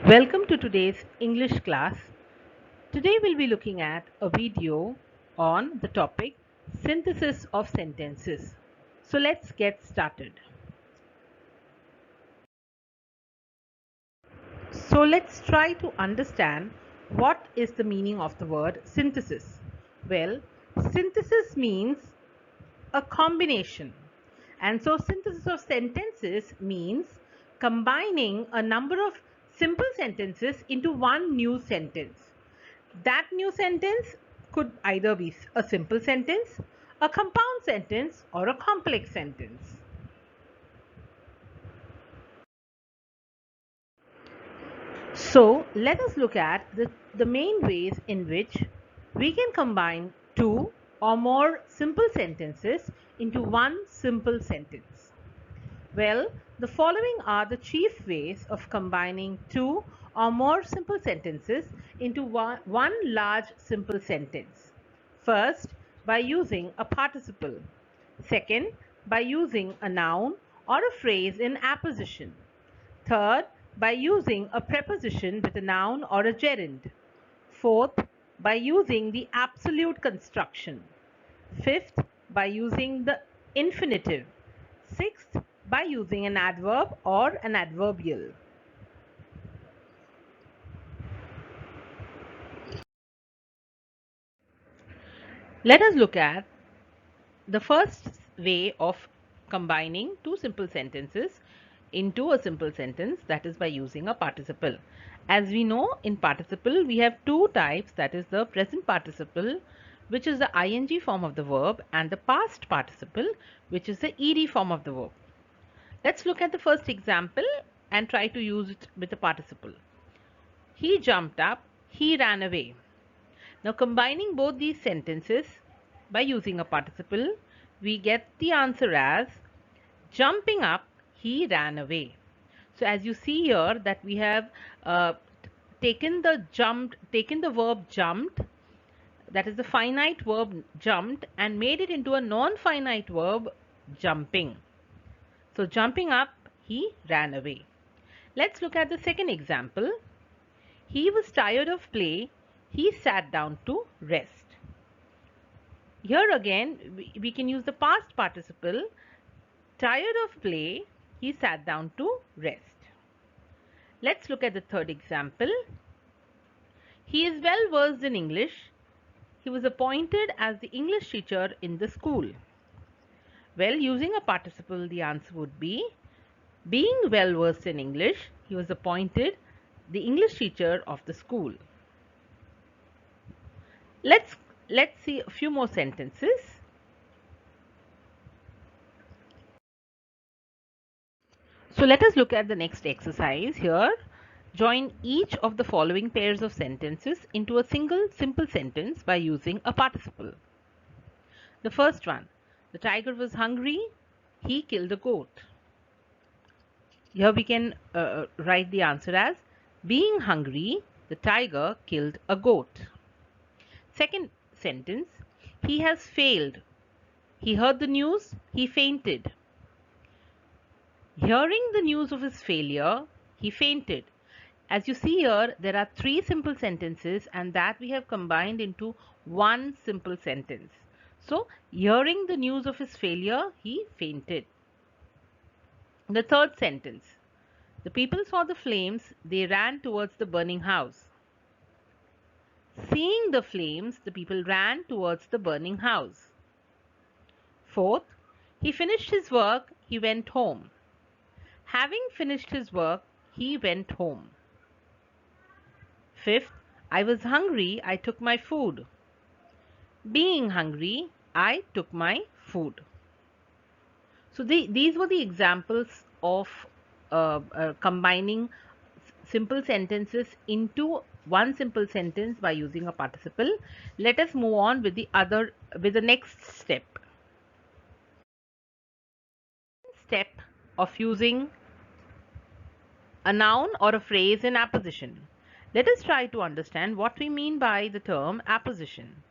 Welcome to today's English class. Today we'll be looking at a video on the topic synthesis of sentences. So let's get started. So let's try to understand what is the meaning of the word synthesis. Well, synthesis means a combination. And so synthesis of sentences means combining a number of simple sentences into one new sentence. That new sentence could either be a simple sentence, a compound sentence, or a complex sentence. So let us look at the main ways in which we can combine two or more simple sentences into one simple sentence. Well, the following are the chief ways of combining two or more simple sentences into one large simple sentence. First, by using a participle. Second, by using a noun or a phrase in apposition. Third, by using a preposition with a noun or a gerund. Fourth, by using the absolute construction. Fifth, by using the infinitive. Sixth, by using an adverb or an adverbial. Let us look at the first way of combining two simple sentences into a simple sentence, that is by using a participle. As we know, in participle we have two types, that is the present participle, which is the ing form of the verb, and the past participle, which is the ed form of the verb. Let's look at the first example and try to use it with a participle. He jumped up, he ran away. Now combining both these sentences by using a participle, we get the answer as jumping up, he ran away. So as you see here that we have taken the verb jumped, that is the finite verb jumped, and made it into a non-finite verb jumping. So jumping up, he ran away. Let's look at the second example. He was tired of play, he sat down to rest. Here again, we can use the past participle. Tired of play, he sat down to rest. Let's look at the third example. He is well versed in English. He was appointed as the English teacher in the school. Well, using a participle, the answer would be being well versed in English, he was appointed the English teacher of the school. Let's see a few more sentences. So let us look at the next exercise here. Join each of the following pairs of sentences into a single simple sentence by using a participle. The first one, the tiger was hungry, he killed a goat. Here we can write the answer as being hungry, the tiger killed a goat. Second sentence, he has failed. He heard the news, he fainted. Hearing the news of his failure, he fainted. As you see here, there are three simple sentences, and that we have combined into one simple sentence. So, hearing the news of his failure, he fainted. The third sentence, the people saw the flames, they ran towards the burning house. Seeing the flames, the people ran towards the burning house. Fourth, he finished his work, he went home. Having finished his work, he went home. Fifth, I was hungry, I took my food. Being hungry, I took my food. So these were the examples of combining simple sentences into one simple sentence by using a participle. Let us move on with the next step. Step of using a noun or a phrase in apposition. Let us try to understand what we mean by the term apposition.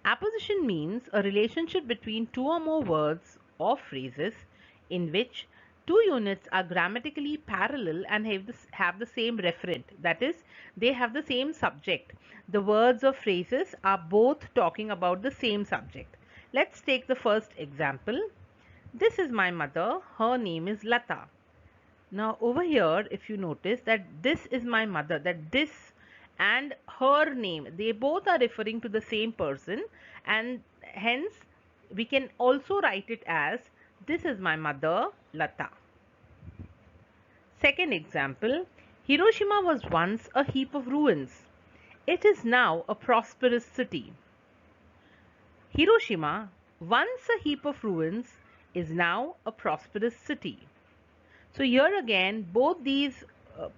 Apposition means a relationship between two or more words or phrases in which two units are grammatically parallel and have the same referent, that is, they have the same subject. The words or phrases are both talking about the same subject. Let's take the first example. This is my mother, her name is Lata. Now over here, if you notice that this is my mother, that this and her name, they both are referring to the same person, and hence we can also write it as this is my mother, Lata. Second example, Hiroshima was once a heap of ruins. It is now a prosperous city. Hiroshima, once a heap of ruins, is now a prosperous city. So here again, both these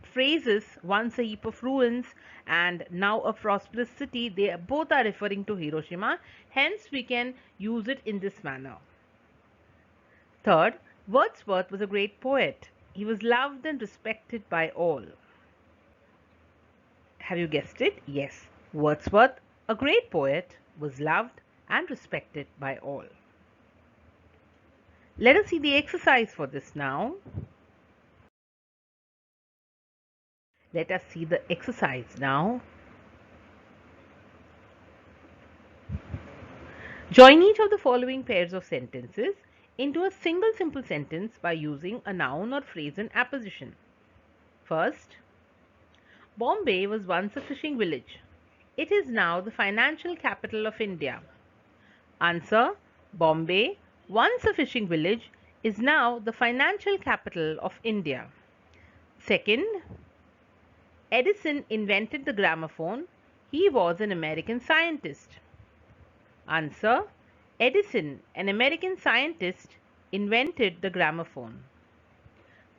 phrases, once a heap of ruins and now a prosperous city, they both are referring to Hiroshima. Hence, we can use it in this manner. Third, Wordsworth was a great poet. He was loved and respected by all. Have you guessed it? Yes. Wordsworth, a great poet, was loved and respected by all. Let us see the exercise for this now. Let us see the exercise now. Join each of the following pairs of sentences into a single simple sentence by using a noun or phrase in apposition. First, Bombay was once a fishing village. It is now the financial capital of India. Answer: Bombay, once a fishing village, is now the financial capital of India. Second, Edison invented the gramophone. He was an American scientist. Answer: Edison, an American scientist, invented the gramophone.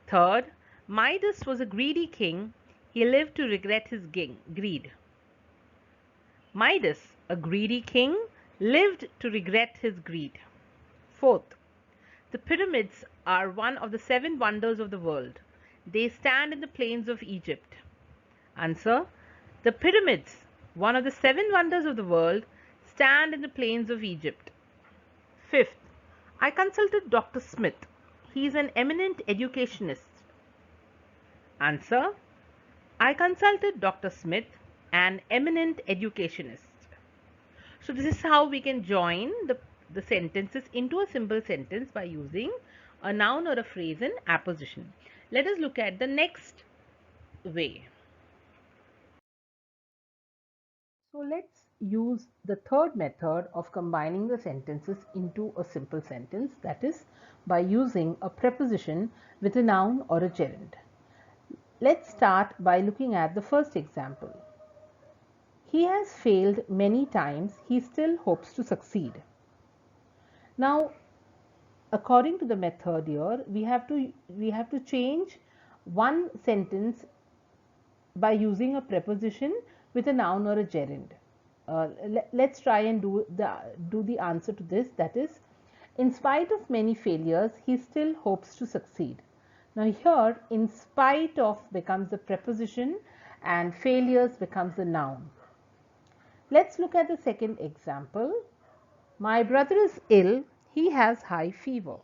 Third, Midas was a greedy king. He lived to regret his greed. Midas, a greedy king, lived to regret his greed. Fourth, the pyramids are one of the 7 wonders of the world. They stand in the plains of Egypt. Answer: the pyramids, one of the 7 wonders of the world, stand in the plains of Egypt. Fifth, I consulted Dr. Smith. He is an eminent educationist. Answer: I consulted Dr. Smith, an eminent educationist. So this is how we can join the sentences into a simple sentence by using a noun or a phrase in apposition. Let us look at the next way. So let's use the third method of combining the sentences into a simple sentence, that is by using a preposition with a noun or a gerund. Let's start by looking at the first example. He has failed many times, he still hopes to succeed. Now, according to the method here, we have to change one sentence by using a preposition with a noun or a gerund. Let's try and do the answer to this. That is, in spite of many failures, he still hopes to succeed. Now here, in spite of becomes the preposition and failures becomes the noun. Let's look at the second example. My brother is ill. He has high fever.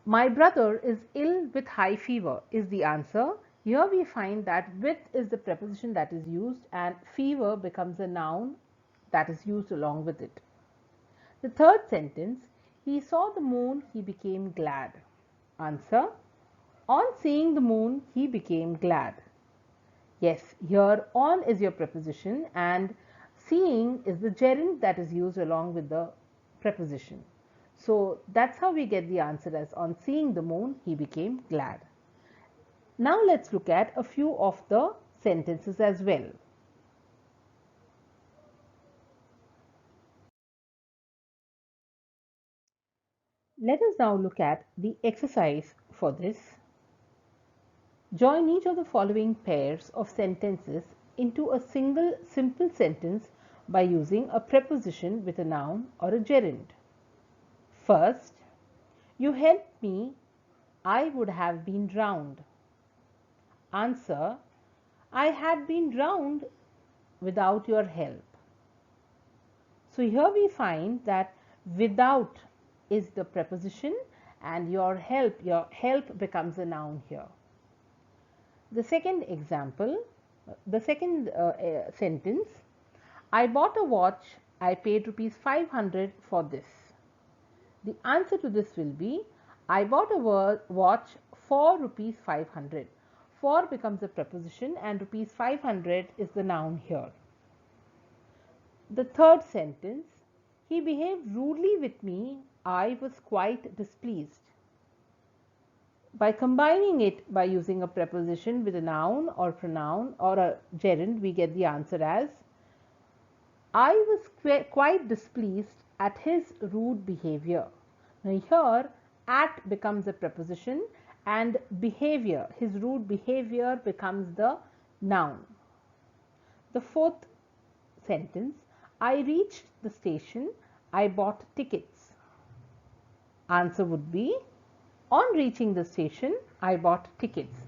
My brother is ill with high fever is the answer. Here we find that with is the preposition that is used and fever becomes a noun that is used along with it. The third sentence, he saw the moon, he became glad. Answer: on seeing the moon, he became glad. Yes, here on is your preposition and seeing is the gerund that is used along with the preposition. So that's how we get the answer as on seeing the moon, he became glad. Now let's look at a few of the sentences as well. Let us now look at the exercise for this. Join each of the following pairs of sentences into a single simple sentence by using a preposition with a noun or a gerund. First, you helped me, I would have been drowned. Answer: I had been drowned without your help. So here we find that without is the preposition and your help becomes a noun here. The second example, the second sentence, I bought a watch, I paid rupees 500 for this. The answer to this will be, I bought a watch for rupees 500. For becomes a preposition and rupees 500 is the noun here. The third sentence, he behaved rudely with me, I was quite displeased. By combining it by using a preposition with a noun or pronoun or a gerund, we get the answer as, I was quite displeased at his rude behavior. Now here, at becomes a preposition and behavior, his rude behavior becomes the noun. The fourth sentence, I reached the station, I bought tickets. Answer would be, on reaching the station, I bought tickets.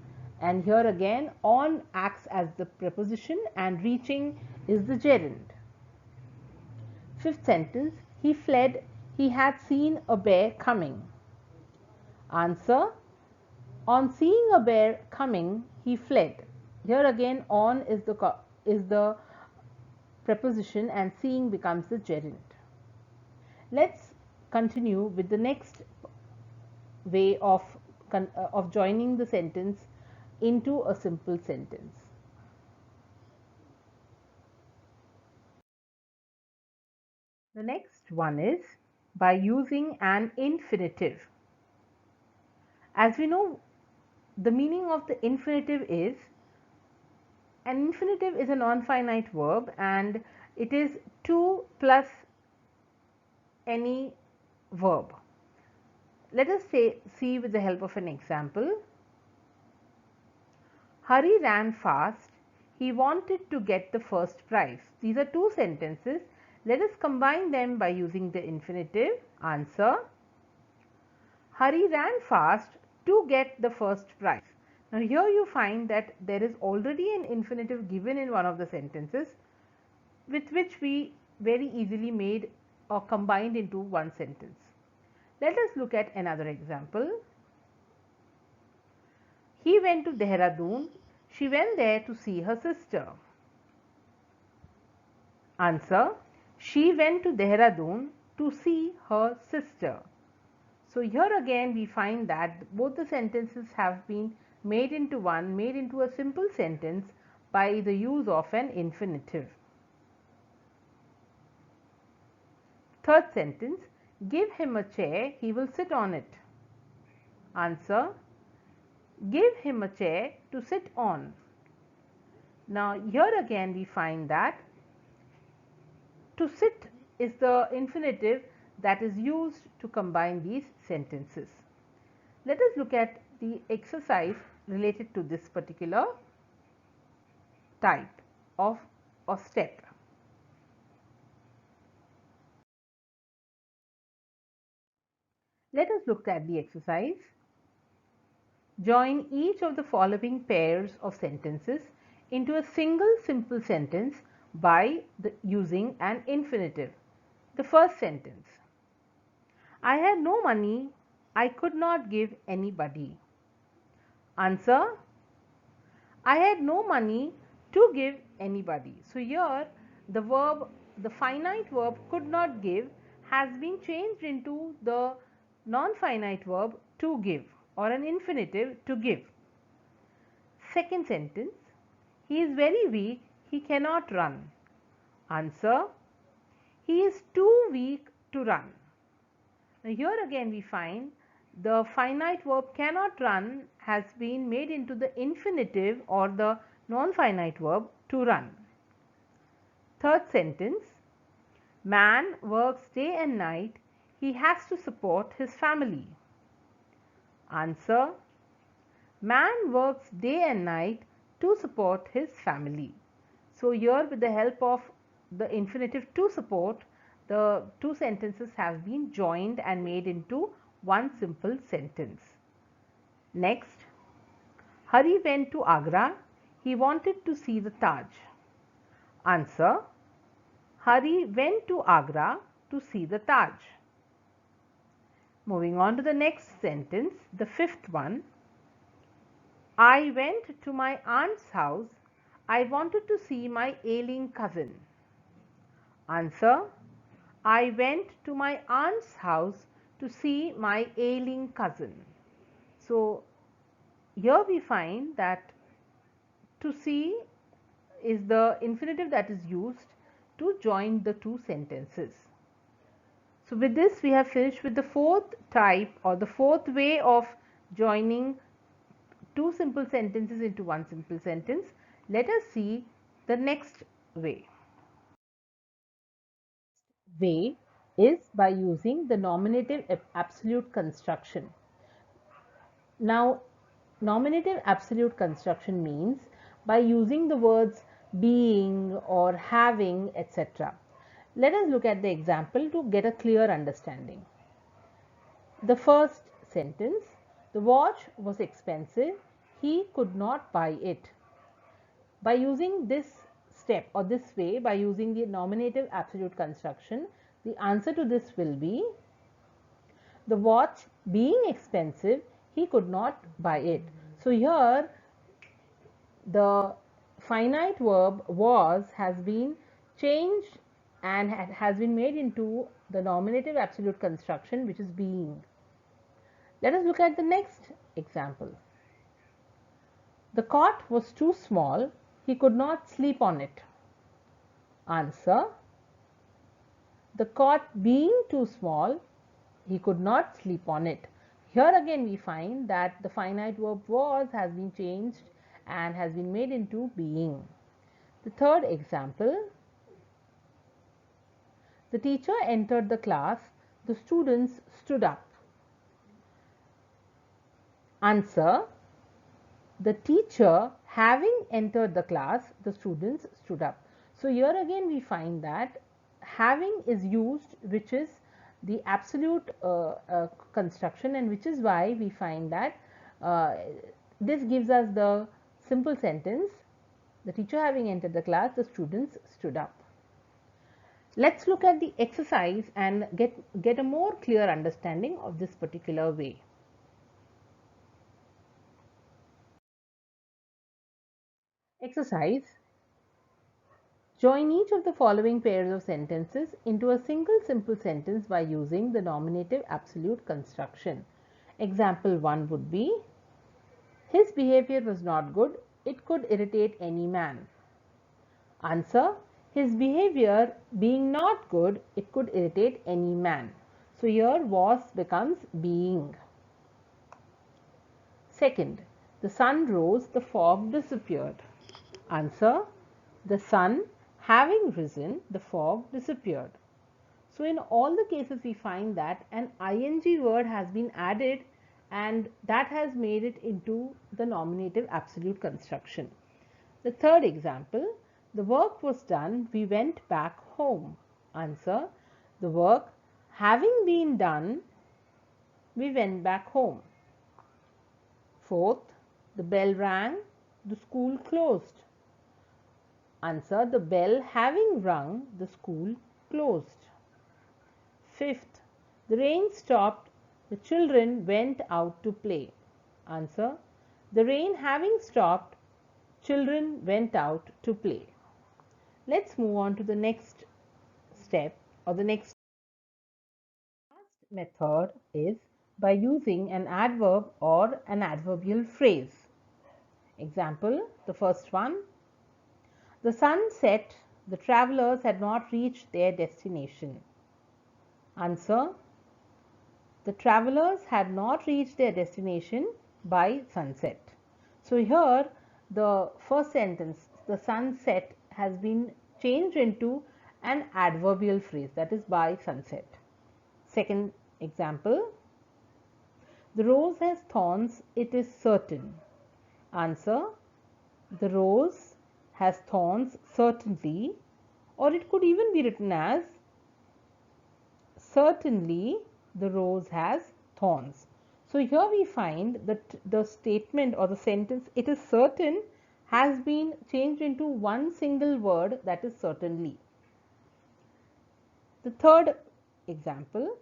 And here again, on acts as the preposition and reaching is the gerund. Fifth sentence, he fled, he had seen a bear coming. Answer, on seeing a bear coming, he fled. Here again, on is the preposition and seeing becomes the gerund. Let's continue with the next way of joining the sentence into a simple sentence. The next one is by using an infinitive. As we know, the meaning of the infinitive is, an infinitive is a non-finite verb and it is to plus any verb. Let us see with the help of an example. Hari ran fast. He wanted to get the first prize. These are two sentences. Let us combine them by using the infinitive. Answer, Hari ran fast to get the first prize. Now here you find that there is already an infinitive given in one of the sentences with which we very easily made or combined into one sentence. Let us look at another example. He went to Dehradun. She went there to see her sister. Answer, she went to Dehradun to see her sister. So here again we find that both the sentences have been made into one, made into a simple sentence by the use of an infinitive. Third sentence, give him a chair, he will sit on it. Answer, give him a chair to sit on. Now here again we find that to sit is the infinitive that is used to combine these sentences. Let us look at the exercise related to this particular type of or step. Let us look at the exercise. Join each of the following pairs of sentences into a single simple sentence by using an infinitive. The first sentence, I had no money, I could not give anybody. Answer, I had no money to give anybody. So here the verb, the finite verb could not give has been changed into the non-finite verb to give or an infinitive to give. Second sentence, he is very weak, he cannot run. Answer, he is too weak to run. Now here again we find the finite verb cannot run has been made into the infinitive or the non-finite verb to run. Third sentence, man works day and night, he has to support his family. Answer, man works day and night to support his family. So here with the help of the infinitive to support, the two sentences have been joined and made into one simple sentence. Next, Hari went to Agra. He wanted to see the Taj. Answer, Hari went to Agra to see the Taj. Moving on to the next sentence, the fifth one. I went to my aunt's house. I wanted to see my ailing cousin. Answer. I went to my aunt's house to see my ailing cousin. So here we find that to see is the infinitive that is used to join the two sentences. So with this we have finished with the fourth type or the fourth way of joining two simple sentences into one simple sentence. Let us see the next way. Way is by using the nominative absolute construction. Now, nominative absolute construction means by using the words being or having, etc. Let us look at the example to get a clear understanding. The first sentence, the watch was expensive, he could not buy it. By using this step or this way, by using the nominative absolute construction, the answer to this will be the watch being expensive, he could not buy it. So here the finite verb was has been changed and has been made into the nominative absolute construction, which is being. Let us look at the next example. The cot was too small, he could not sleep on it. Answer. The cot being too small, he could not sleep on it. Here again we find that the finite verb was has been changed and has been made into being. The third example, the teacher entered the class, the students stood up. Answer. The teacher having entered the class, the students stood up. So here again we find that having is used, which is the absolute construction, and which is why we find that this gives us the simple sentence, the teacher having entered the class, the students stood up. Let's look at the exercise and get a more clear understanding of this particular way. Exercise. Join each of the following pairs of sentences into a single simple sentence by using the nominative absolute construction. Example 1 would be, his behavior was not good, it could irritate any man. Answer. His behavior being not good, it could irritate any man. So here was becomes being. Second, the sun rose, the fog disappeared. Answer. The sun having risen, the fog disappeared. So in all the cases we find that an ing word has been added and that has made it into the nominative absolute construction. The third example, the work was done, we went back home. Answer. The work having been done, we went back home. Fourth, the bell rang, the school closed. Answer. The bell having rung, the school closed. Fifth, the rain stopped, the children went out to play. Answer. The rain having stopped, children went out to play. Let's move on to the next step or the next method is by using an adverb or an adverbial phrase. Example, the first one, the sun set, the travelers had not reached their destination. Answer. The travelers had not reached their destination by sunset. So here the first sentence, the sunset, has been changed into an adverbial phrase, that is by sunset. Second example, the rose has thorns, it is certain. Answer. The rose has thorns certainly, or it could even be written as certainly the rose has thorns. So here we find that the statement or the sentence, it is certain, has been changed into one single word, that is certainly. The third example,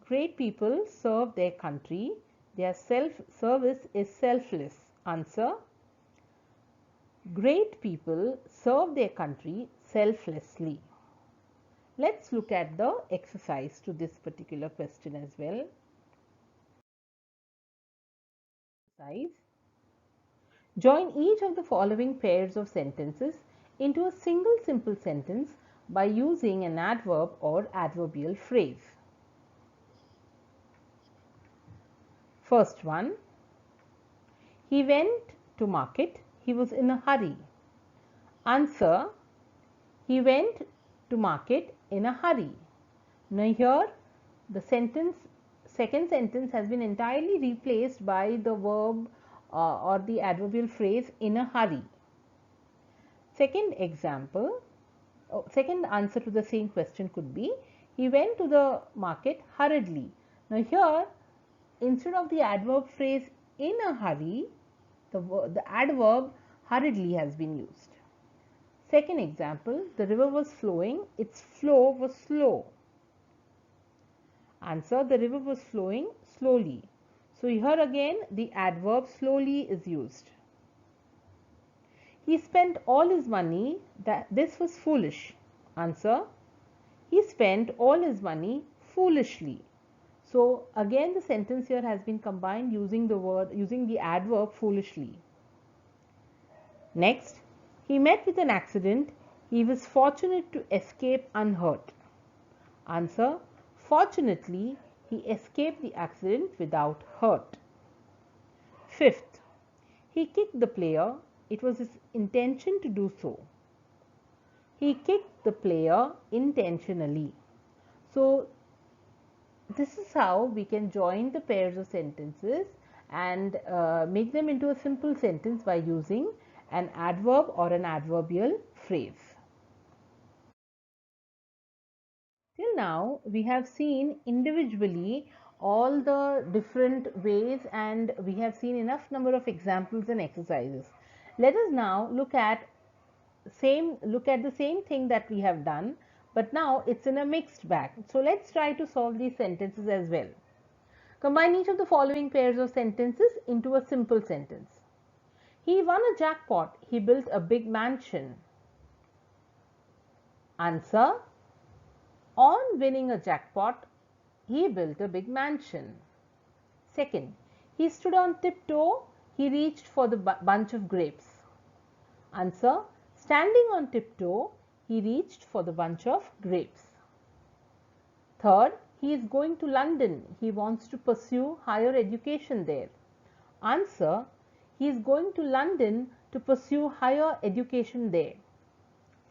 Great people serve their country. Their self-service is selfless. Answer. Great people serve their country selflessly. Let's look at the exercise to this particular question as well. Exercise. Join each of the following pairs of sentences into a single simple sentence by using an adverb or adverbial phrase. First one. He went to market. He was in a hurry. Answer. He went to market in a hurry. Now here the second sentence has been entirely replaced by the verb or the adverbial phrase in a hurry. Second answer to the same question could be, he went to the market hurriedly. Now here, instead of the adverb phrase in a hurry, the adverb hurriedly has been used. Second example, the river was flowing, its flow was slow. Answer, the river was flowing slowly. So here again the adverb slowly is used. He spent all his money, this was foolish. Answer, he spent all his money foolishly. So again the sentence here has been combined using the adverb foolishly. Next, he met with an accident. He was fortunate to escape unhurt. Answer, fortunately, he escaped the accident without hurt. Fifth, he kicked the player. It was his intention to do so. He kicked the player intentionally. So this is how we can join the pairs of sentences and make them into a simple sentence by using an adverb or an adverbial phrase. Till now, we have seen individually all the different ways and we have seen enough number of examples and exercises. Let us now look at the same thing that we have done, but now it's in a mixed bag. So let's try to solve these sentences as well. Combine each of the following pairs of sentences into a simple sentence. He won a jackpot. He built a big mansion. Answer, on winning a jackpot, he built a big mansion. Second, he stood on tiptoe. He reached for the bunch of grapes. Answer, standing on tiptoe, he reached for the bunch of grapes. Third, he is going to London. He wants to pursue higher education there. Answer, he is going to London to pursue higher education there.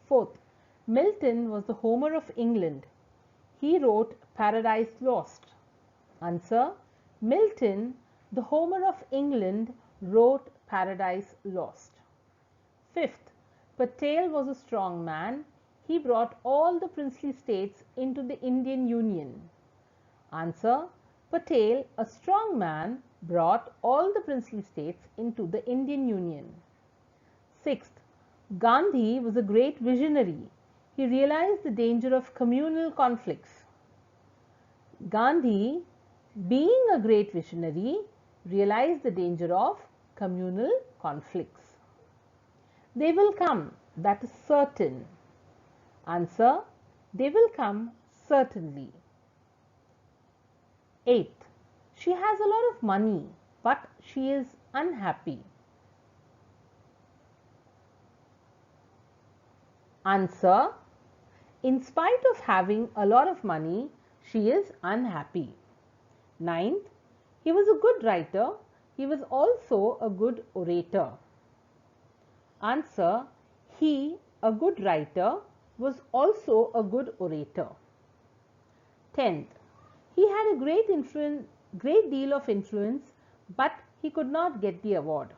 Fourth, Milton was the Homer of England. He wrote Paradise Lost. Answer, Milton, the Homer of England, wrote Paradise Lost. Fifth, Patel was a strong man. He brought all the princely states into the Indian Union. Answer, Patel, a strong man, brought all the princely states into the Indian Union. Sixth, Gandhi was a great visionary. He realized the danger of communal conflicts. Gandhi, being a great visionary, realized the danger of communal conflicts. They will come, that is certain. Answer, they will come certainly. Eighth, she has a lot of money, but she is unhappy. Answer, in spite of having a lot of money, she is unhappy. Ninth, he was a good writer. He was also a good orator. Answer, he, a good writer, was also a good orator. 10th, he had a great deal of influence, but he could not get the award.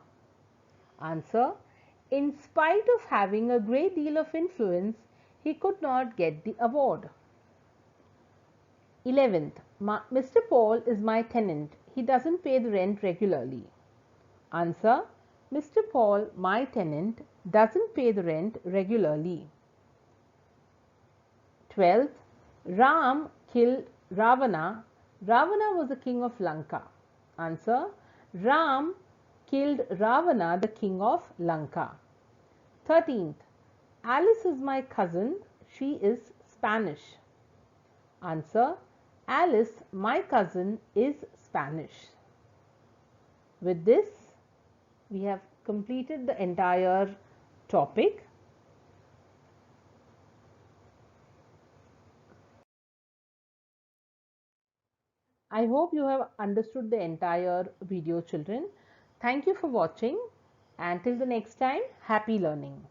Answer, in spite of having a great deal of influence, he could not get the award. 11th, Mr. Paul is my tenant. He doesn't pay the rent regularly. Answer, Mr. Paul, my tenant, doesn't pay the rent regularly. 12th, Ram killed Ravana Ravana was the king of Lanka. Answer. Ram killed Ravana, the king of Lanka. 13th. Alice is my cousin. She is Spanish. Answer. Alice, my cousin, is Spanish. With this, we have completed the entire topic. I hope you have understood the entire video, children. Thank you for watching, and till the next time, happy learning.